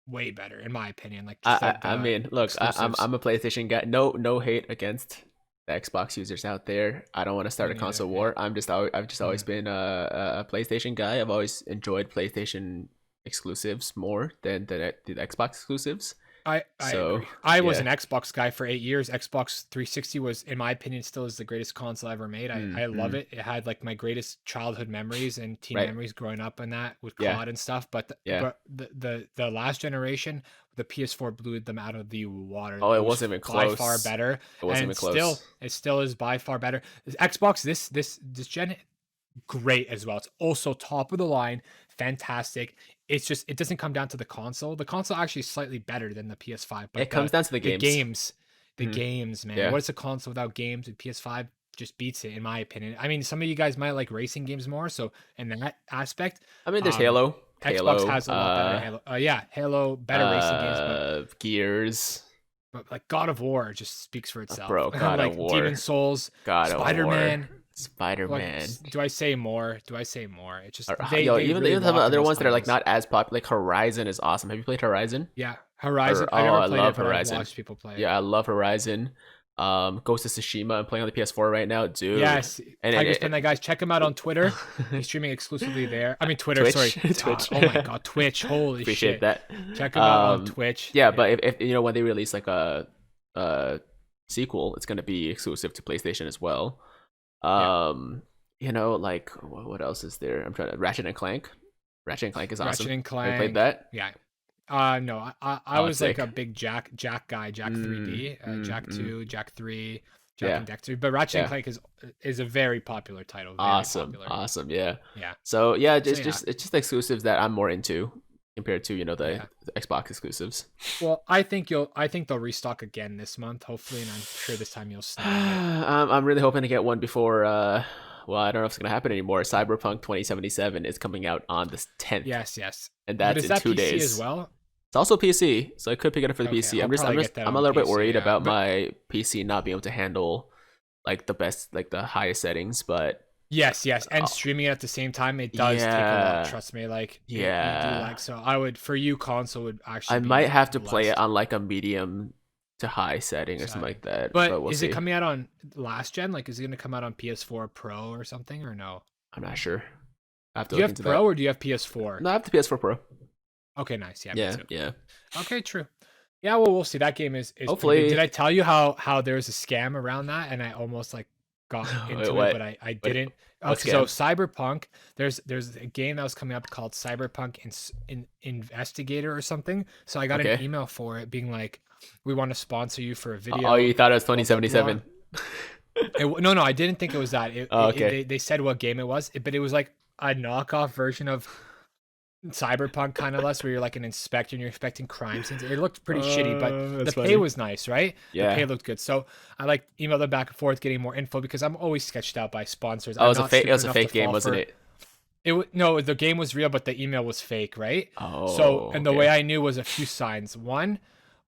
way better in my opinion. Like just I the mean, look, exclusives. I'm a PlayStation guy. No hate against the Xbox users out there. I don't want to start Me a neither. console Yeah. war. I've just always Mhm. been a PlayStation guy. I've always enjoyed PlayStation exclusives more than the Xbox exclusives. I So agree. I was yeah. an Xbox guy for 8 years. Xbox 360 was, in my opinion, still is the greatest console ever made. I love Mm. it. It had like my greatest childhood memories and teen Right. memories growing up on that with Yeah. COD and stuff. But Yeah. the last generation, the PS4 blew them out of the water. Oh, It it was wasn't even by far close. better, It wasn't and even close. it still is by far better. Xbox this gen great as well. It's also top of the line, fantastic. It's just it doesn't come down to the console. The console actually is slightly better than the PS5, It but comes down to the the games. games, Mhm. man. Yeah. What is a console without games? The PS5 just beats it in my opinion. I mean, some of you guys might like racing games more, so in that aspect, I mean, there's um Halo, Xbox Halo, has a lot better Halo. Yeah, Halo better racing games, Gears, but like God of War just speaks for itself. bro, God of Like Demon War, Souls, God of War, Spider-Man, like, Spider-Man. do I say more? Do I say more? It just Yo, they even really some of the locked in other those ones that are like titles. not as popular, like Horizon is awesome. Have you played Horizon? Yeah, Or Horizon. I oh, never I played it, love but I've Horizon. watched people play it. Yeah, I love Horizon. Ghost of Tsushima. I'm playing on the PS4 right now, dude. Yes, And Tiger's Pen. That guys, check him out on Twitter. He's streaming exclusively there. I mean, Twitter. Sorry. Twitch, Twitch. Oh my God, Twitch. Holy Appreciate shit. that. Check him out on Twitch. Yeah, but if you know when they release like a sequel, it's gonna be exclusive to PlayStation as well. Yeah. You know, like what else is there? I'm trying to Ratchet and Clank. Ratchet and Clank is awesome. Ratchet and Have you played Clank. that? Yeah. No, I Oh, it's was like a sick. big Jack guy, Jack 3D, Jack 2, Jack 3, Jack Yeah, and Dexter. But Ratchet and yeah. Clank is a very popular title, very Awesome, popular. awesome. Yeah. Yeah. So yeah, So yeah. it's just the exclusives that I'm more into compared to Yeah. the Xbox exclusives. Well, I think they'll restock again this month, hopefully, and I'm sure this time you'll snag it. I'm really hoping to get one before. Well, I don't know if it's gonna happen anymore. Cyberpunk 2077 is coming out on the 10th, Yes, yes. and But that's is in that 2 PC days. as well? It's also PC, so I could pick it up for the Okay, PC. I'll probably get that I'm a on little bit PC, worried yeah. about But my PC not being able to handle like the best, like the highest settings, but yes, and uh, streaming it at the same time, it does take a lot. yeah, Trust me, like you do yeah. like so. I would for you console would actually I be might have to play it blessed. on like a medium to high setting or something Exciting. like that, But but we'll is it see. coming out on last gen? Like, is it going to come out on PS4 Pro or something, or no? I'm not sure. I have to Do you look have into Pro that. or do you have PS4? No, I have the PS4 Pro. Okay, nice. Yeah, me Yeah, too. yeah. Okay, true. Yeah, well, we'll see. That game is pretty good. Did Hopefully. I tell you how there was a scam around that and I almost like got Wait, into it, but what? I What? didn't. What Okay, so scam? Cyberpunk, there's a game that was coming up called Cyberpunk Investigator or something. So I got an Okay. email for it being like, we want to sponsor you for a Oh, video. you thought it was Blah blah blah. 2077. No, I didn't think it was that. Oh, okay. They said what game it was, but it was like a knockoff version of Cyberpunk kind of less, where you're like an inspector and you're inspecting crime scenes. It looked pretty shitty, but the That's pay funny. was nice, right? The Yeah. pay looked good. So I like emailed them back and forth, getting more info because I'm always sketched out by sponsors. Oh, I'm not it stupid was a enough to fake game, fall wasn't for it? no, the game was real, but the email was fake, right? So, Oh, and the way okay. I knew was a few signs. One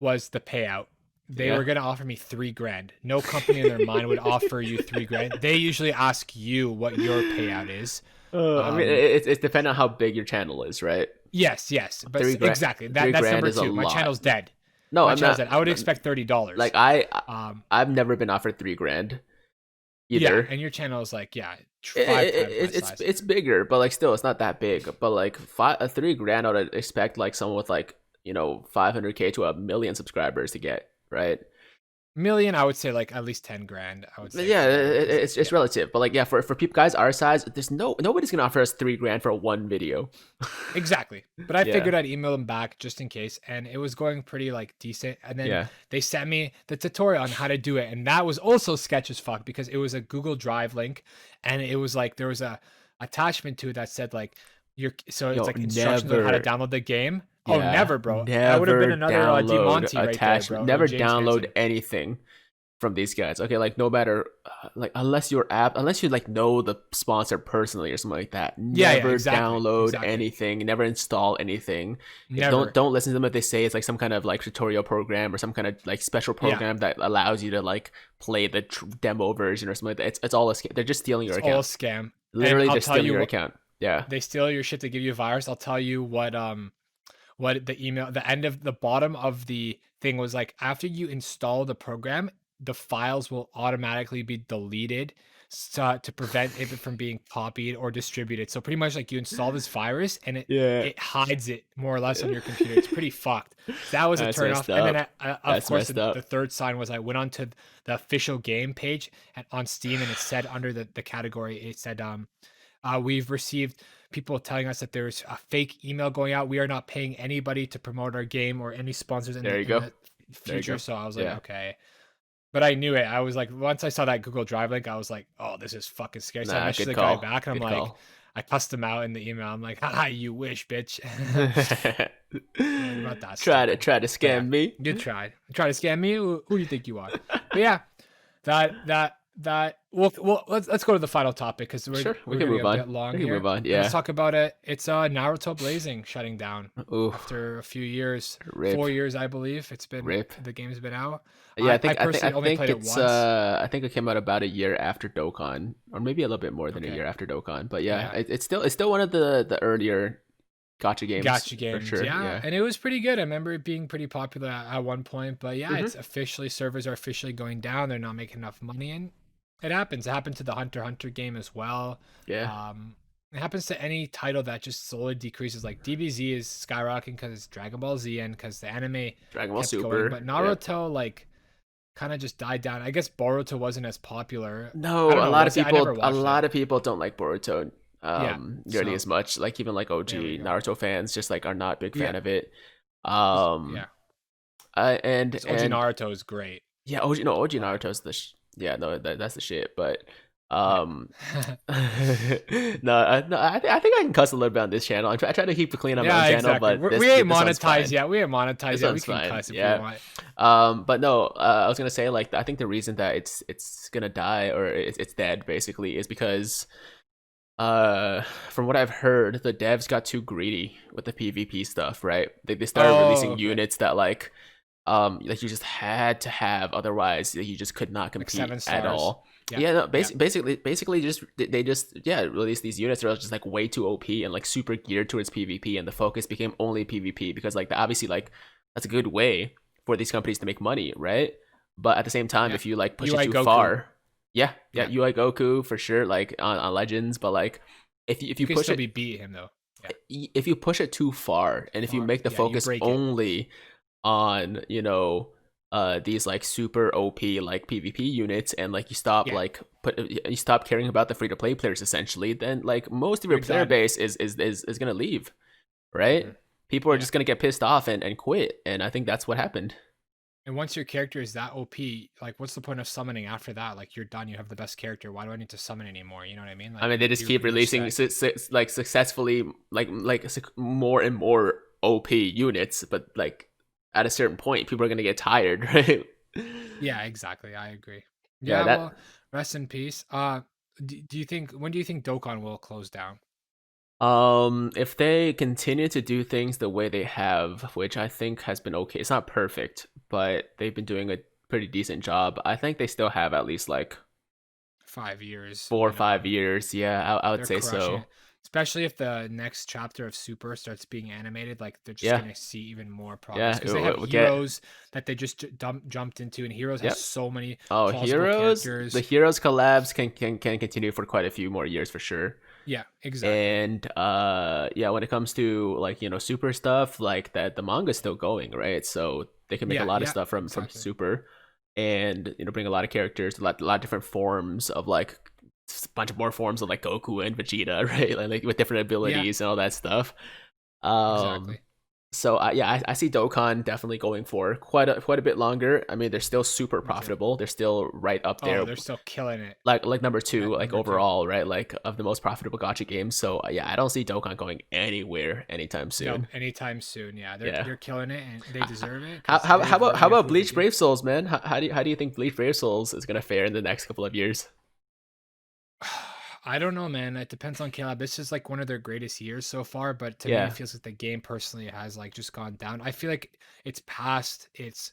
was the payout. They Yeah. were gonna offer me $3,000. No company in their mind would offer you $3,000. They usually ask you what your payout is. I mean, it's depending on how big your channel is, right? Yes, but 3 grand. exactly. 3 That's grand number is a two. My lot. channel's dead. No, My I'm channel's not. dead. I would expect $30. Like Um, I've never been offered 3 grand yeah, either. and your channel is like 5 times my size. It's bigger, but like still, it's not that big. But like 3 grand, I would expect like someone with like 500K to 1 million subscribers to get, right? Million, I would say like at least $10,000. I would say. Yeah, for that, because, it's relative, but like yeah, for people guys our size, there's nobody's gonna offer us 3 grand for one video. exactly. But I Yeah, figured I'd email them back just in case, and it was going pretty like decent. And then yeah. they sent me the tutorial on how to do it, and that was also sketch as fuck because it was a Google Drive link, and it was like there was a attachment to it that said like so it's Yo, like instructions on how to never. download the game. Oh, Yeah, never, bro. That would have been never another download DeMonte right there, attachment. bro. Or Never James download Hansen. anything from these guys. Okay, like no matter, like unless you like know the sponsor personally or something like that. Yeah, Never exactly. download Exactly. anything. Never install anything. Never. Don't listen to them if they say it's like some kind of like tutorial program or some kind of like special Yeah. program that allows you to like play the demo version or something like that. It's all a scam. They're just stealing your It's all a account. scam. Literally, And I'll they're tell stealing you your what, account. Yeah. they steal your shit to give you a virus. I'll tell you what the email, the end of the bottom of the thing was like after you install the program, the files will automatically be deleted to prevent it from being copied or distributed. So pretty much like you install this virus and Yeah. it hides it more or less on your computer. It's pretty fucked. So that was a That's turnoff. messed And then up. of That's course messed the up. third sign was I went onto the official game page on Steam, and it said under the category, it said we've received people telling us that there's a fake email going out. We are not paying anybody to promote our game or any sponsors There you in go. the There you future. go. So I was like, Yeah. okay. But I knew it. I was like, once I saw that Google Drive link, I was like, oh, this is fucking scary. So I Nah, messaged good the guy call. back, and I'm Good like, call. I cussed him out in the email. I'm like, haha, you wish, bitch. I'm like, not that stupid. Try to But yeah, scam me. you tried. You tried to scam me. Who do you think you are? But yeah, that. Well, let's go to the final topic because Sure, we we're can getting move a on. bit long We can move here. on. And let's Yeah. talk about it. It's Naruto Blazing shutting down Ooh, after a few years, rip, 4 years, I believe. It's been rip. the game's been out. Yeah, I I personally only think played it it's once. I think it came out about a year after Dokkan, or maybe a little bit more than a Okay. year after Dokkan. But yeah, Yeah. it's still one of the earlier gotcha games Gotcha for games, sure. yeah, Yeah. and it was pretty good. I remember it being pretty popular at one point, but yeah, Hmm. it's officially servers are officially going down. They're not making enough money, and it happens. It happened to the Hunter x Hunter game as well. Yeah. It happens to any title that just slowly decreases. Like DBZ is skyrocketing because it's Dragon Ball Z and because the anime Dragon Ball kept going, Super. but Yeah. Naruto like kind of just died down. I guess Boruto wasn't as popular. I No, don't know. Was it? I never a watched it. lot of people don't like Boruto Yeah, nearly so as much. Like even like there we OG go. Naruto fans just like are not big fan Yeah, of it. yeah. Um Because OG and Naruto is great. yeah, OG Uh, Naruto's yeah, no, that's the shit. But yeah. I think I can cuss a little bit on this channel. I try to keep it clean on my own Yeah, channel, exactly. but We ain't this one's monetized fine. yet. We ain't monetized This yet. We one's can fine. cuss if we Yeah. want. But no, I was gonna say like I think the reason that it's gonna die or it's dead basically is because from what I've heard, the devs got too greedy with the PvP stuff, right? They started Oh, releasing okay. units that like you just had to have, otherwise you just could not Like compete 7 at stars. all. Yeah. Yeah, no, Yeah. basically just they just released these units that are just like way too OP and like super geared towards PvP, and the focus became only PvP because like obviously like that's a good way for these companies to make money, right? But at the same time, Yeah. if you like push it UI too Goku. far, yeah, Yeah. UI Goku for sure, like on Legends, but like if You you can push still it be beat him though. Yeah. if you push it too far and if you Far. make the Yeah, you focus break it. only on these like super OP like PvP units, and like you stop Yeah. you stop caring about the free to play players essentially, then like most of your You're player done. base is gonna leave, right? Mhm. People are Yeah. just gonna get pissed off and quit, and I think that's what happened. And once your character is that OP, like what's the point of summoning after that? Like you're done. You have the best character. Why do I need to summon anymore? You know what I mean? I Like mean, they just keep you're releasing set. like successfully more and more OP units, but like at a certain point, people are gonna get tired, right? Yeah, exactly. I agree. Yeah, Yeah, that well, rest in peace. Do you think when do you think Dokkan will close down? if they continue to do things the way they have, which I think has been okay, it's not perfect, but they've been doing a pretty decent job. I think they still have at least like 5 years, 4 or 5 years. Yeah, I would they're say crushing so. it. Especially if the next chapter of Super starts being animated, like they're just Yeah, gonna see even more progress yeah, because they have we get Heroes that they just jumped into, and Heroes has yep. so many Oh, plausible the characters. Heroes collabs can continue for quite a few more years for sure. Yeah, exactly. And yeah, when it comes to like super stuff, like that the manga's still going, right? So they can make a Yeah, lot of yeah, stuff from exactly. super, and bring a lot of characters, a lot of different forms of like a bunch of more forms of like Goku and Vegeta, right? Like with different Yeah, abilities and all that stuff. um exactly. so yeah, I see Dokkan definitely going for quite a bit longer. I mean, they're still super Me too. profitable, they're still right up Oh, there, they're still killing it like number two, at like number two. overall, right? Like of the most profitable gacha games. So yeah, I don't see Dokkan going anywhere anytime No, soon. anytime soon. Yeah, Yeah. they're killing it, and they H- deserve it because how they've about improved the Bleach game. Brave Souls, man? How do you think Bleach Brave Souls is gonna fare in the next couple of years? I don't know, man. It depends on Caleb. This is like one of their greatest years so far, but to me, it Yeah, feels like the game personally has like just gone down. I feel like it's past its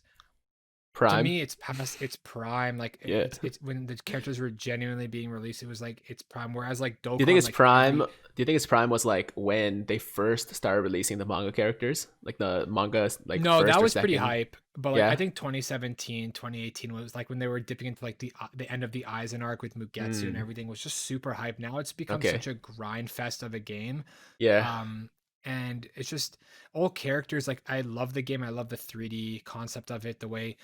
To Prime. me, it's past its prime. Like Yeah. it's when the characters were genuinely being released, it was like its prime. Whereas like Do you think Dokkan, it's like Prime? every Do you think it's Prime was like when they first started releasing the manga characters, like the manga, like no, that first or was pretty second? hype. But like I Yeah. think 2017, 2018 was like when they were dipping into like the end of the Aizen arc with Mugetsu and Mm, everything was just super hype. Now it's become okay. such a grind fest of a game. Yeah. Um, and it's just all characters. Like I love the game. I love the 3D concept of it, the way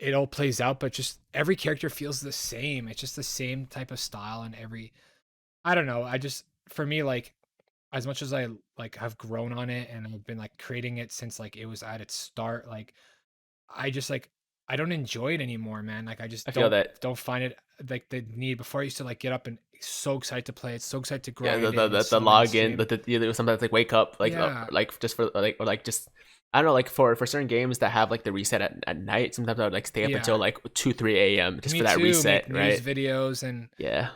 it all plays out. But just every character feels the same. It's just the same type of style and every. I don't know. I just for me like as much as I like have grown on it and I've been like creating it since like it was at its start. Like I just like I don't enjoy it anymore, man. Like I just I feel that. don't find it like the need. Before I used to like get up and so excited to play it, so excited to Yeah, grind it and the summon and login, stream. you know, sometimes like wake up Yeah, like just for like or like just I don't know, like for certain games that have like the reset at night, sometimes I would like stay up until yeah. like 2 3 a.m. just Me for that too. reset, Make news right? videos and Yeah,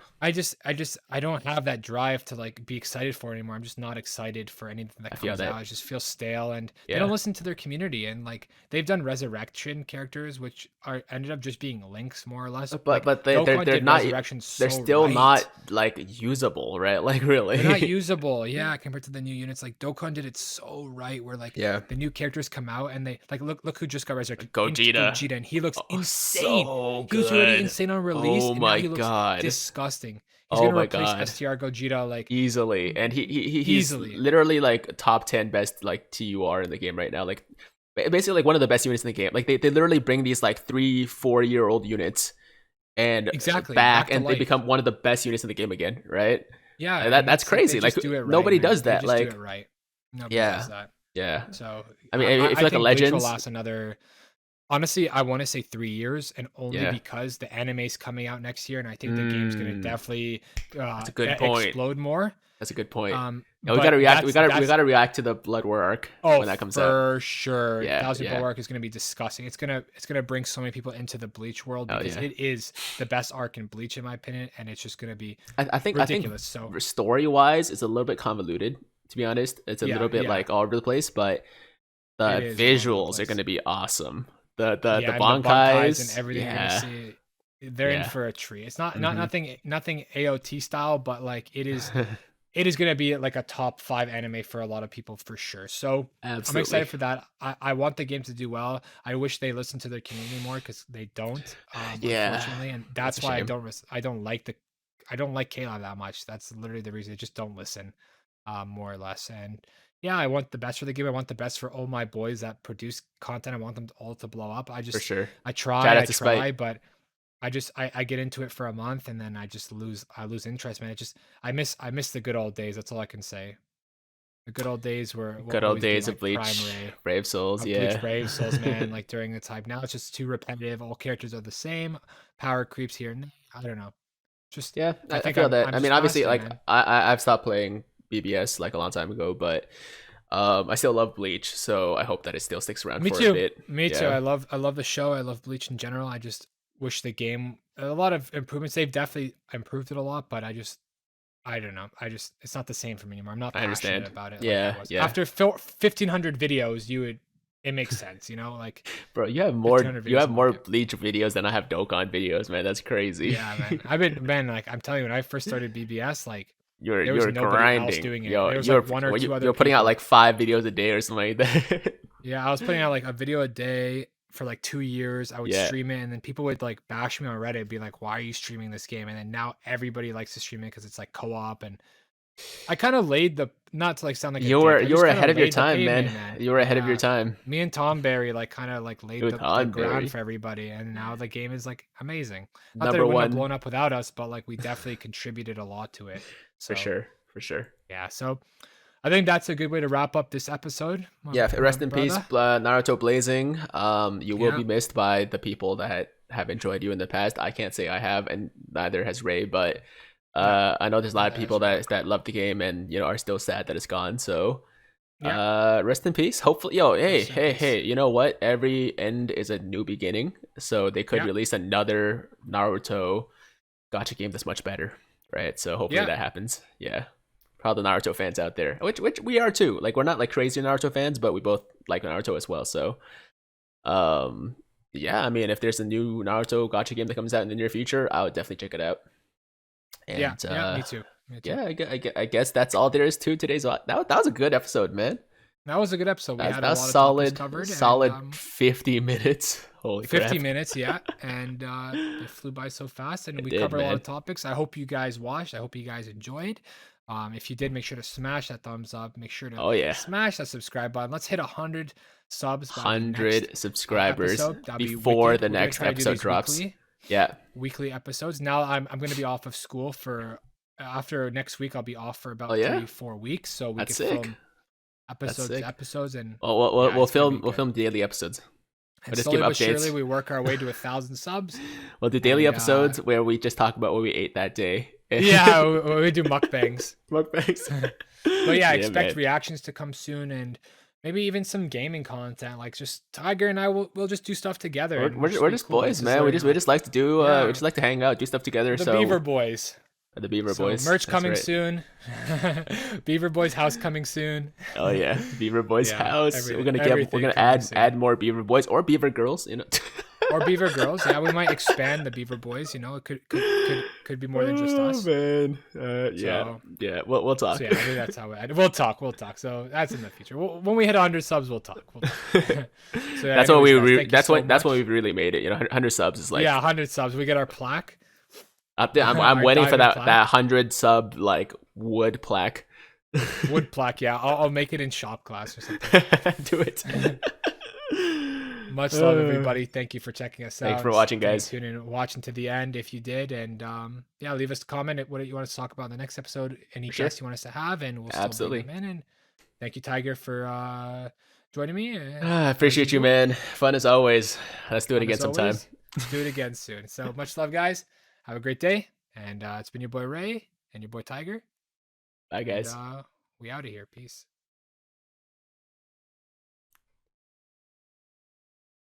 I don't have that drive to like be excited for it anymore. I'm just not excited for anything that I feel comes out. that. I just feel stale and they don't Yeah, listen to their community and like they've done resurrection characters which are ended up just being links more or less. Like but Dokkan they're did not, resurrection they're so still not right. like usable, right? Like They're not really. usable, yeah, compared to the new units. Like Dokkan did it so right, where like Yeah, the new characters come out and they like look who just got resurrected, Gogeta. Gogeta, and he looks Oh, insane. so He was already good. insane on release, Oh and now my he looks god. disgusting. He's Oh gonna my replace god. STR Gogeta like Easily, and he's easily. literally like top 10 best like TUR in the game right now. Like basically like one of the best units in the game. Like they literally bring these like 3 4 year old units and Exactly, back, back to and they life. become one of the best units in the game again, right? Yeah, That and that's that's like they crazy. Like just do it right, nobody man. does They that. just do it Like right. Nobody does yeah, that. yeah. So I mean, if I you like a think Bleach will Legends, last another. Honestly, I want to say 3 years, and only yeah. because the anime's coming out next year, and I think the game's gonna Mm, definitely that's a good point. explode more. That's a good point. And we gotta But react. We that's gotta react to the Blood War arc oh when that comes out. for sure. Yeah, Thousand yeah. Bow Arc is gonna be disgusting. It's gonna bring so many people into the Bleach world Oh because yeah. it is the best arc in Bleach in my opinion, and it's just gonna be I think ridiculous. So story wise, it's a little bit convoluted. To be honest, it's a yeah, little bit yeah, like all over the place, but it the is all over the visuals are place. going to be awesome. The Yeah, and the Bankais and Bankais, everything you're gonna yeah, see, they're in yeah, for a treat. It's not hmm nothing AOT style, but like it is gonna be like a top 5 anime for a lot of people for sure. So I'm absolutely excited for that. I want the game to do well. I wish they listen to their community more because they don't, yeah. unfortunately, and That's that's a why shame. I don't like I don't like K-Live that much. That's literally the reason. They just don't listen, more or less. And yeah, I want the best for the game. I want the best for all my boys that produce content. I want them all to blow up. For sure. Shout I out to Spite. try, but I get into it for a month and then I lose interest, man. I miss the good old days. That's all I can say. The good old days will Good old always be days of like prime Bleach, Ray. Brave Souls. Bleach Yeah, Brave Souls, man, like during the time. Now it's just too repetitive. All characters are the same. Power creeps here and there. I don't know. Just yeah. I I think feel that. I'm I mean, just obviously, past it, like man. I've stopped playing BBS like a long time ago, but I still love Bleach, so I hope that it still sticks around Me for a too. bit. Me too. Yeah, I love the show. I love Bleach in general. I just wish the game a lot of improvements. They've definitely improved it a lot, but I don't know. It's not the same for me anymore. I'm not I passionate understand. about it like I Yeah, was. yeah. After 1500 videos, it makes sense, like Bro, 1500 you videos have in more market. Bleach videos than I have Dokkan videos, man. That's crazy. Yeah, man. I've been man, like I'm telling you, when I first started BBS, like there was You're nobody else grinding. doing it. Yo, There was like one or two other you're putting out people. like 5 videos a day or something like that. Yeah, I was putting out like a video a day for like 2 years. I would Yeah. stream it, and then people would like bash me on Reddit, be like, "Why are you streaming this game?" And then now everybody likes to stream it because it's like co-op. And I kind of laid the not to like sound like a dick. I You just were kind ahead of of your laid the time, man. pavement, man. You were ahead of your Yeah, time. me and Tom Berry like kind of like laid Dude, the ground Thornberry. for everybody, and now the game is like amazing. Not that it Number wouldn't have one blown up without us, but like we definitely contributed a lot to it. for So sure. For sure. yeah, so I think that's a good way to wrap up this episode, Yeah, my rest in peace, brother. Naruto Blazing. You will Yeah, be missed by the people that have enjoyed you in the past. I can't say I have, and neither has Ray. But yeah, I know there's a lot of neither has people Ray. that love the game and are still sad that it's gone. So Yeah, rest in peace. Hopefully, yo, rest in peace. hey. You know what? Every end is a new beginning. So they could Yeah, release another Naruto gotcha game that's much better, right? So hopefully yeah, that happens. Yeah. Proud the Naruto fans out there, which we are too. Like we're not like crazy Naruto fans, but we both like Naruto as well. So, um, yeah, I mean, if there's a new Naruto gacha game that comes out in the near future, I would definitely check it out. Yeah, And yeah, me too. Me too. yeah, I guess that's all there is to today's. That was a good episode, man. That was a good episode. We had That a was lot of topics covered, and solid 50 minutes. Holy 50 crap! minutes, yeah, and it flew by so fast, and It we did, covered a lot man. of topics. I hope you guys watched. I hope you guys enjoyed. If you did, make sure to smash that thumbs up. Make sure to Oh yeah, smash that subscribe button. Let's hit 100 subs by the next 100 subscribers episode. That'll be before wicked. the We're gonna next try to do episode these drops. weekly, Yeah, weekly episodes. Now I'm gonna be off of school for after next week. I'll be off for oh about yeah, 3-4 weeks, so we that's can sick. film That's sick. episodes, and Well, yeah, it's gonna be we'll good. film daily episodes. And We'll just give slowly but surely, updates. we work our way to 1,000 subs. We'll do daily And episodes where we just talk about what we ate that day. yeah, we do mukbangs. Mukbangs. But yeah, expect man. reactions to come soon, and maybe even some gaming content. Like just Tiger and I we'll just do stuff together. and We're be just cool. boys, Just man. We learn, just like to do yeah. we just like to hang out, do stuff together. the So Beaver Boys. the Beaver So Boys. merch That's coming right. soon. Beaver Boys house coming soon. Oh yeah, Beaver Boys Yeah, house. We're gonna everything coming soon. add more Beaver Boys or Beaver Girls. You know. Or Beaver Girls. Yeah, we might expand the Beaver Boys. You know, it could be more than just us. Oh, man. Yeah, So- yeah. We'll talk. So yeah, I think that's how we'll talk. We'll talk. So that's in the future. When we hit 100 subs, we'll talk. So yeah, That's what anyways, guys, thank you so that's when much. we've really made it. You know, 100 subs is like Yeah, 100 subs. We get our plaque. I'm Our waiting for diamond that plaque. 100 sub like wood plaque. Wood plaque. Yeah, I'll make it in shop class or something. Do it. Much love, everybody. Thank you for checking us out. Thanks for watching, Stay guys. tuned and watching to the end if you did. And yeah, leave us a comment at what you want us to talk about in the next episode. Any Sure. guests you want us to have, and we'll Absolutely. still bring them in. And thank you, Tiger, for joining me. I appreciate you, man. Fun as always. Let's do it again As sometime. always, let's do it again soon. So much love, guys. Have a great day. And it's been your boy Ray and your boy Tiger. Bye, guys. And we out of here. Peace.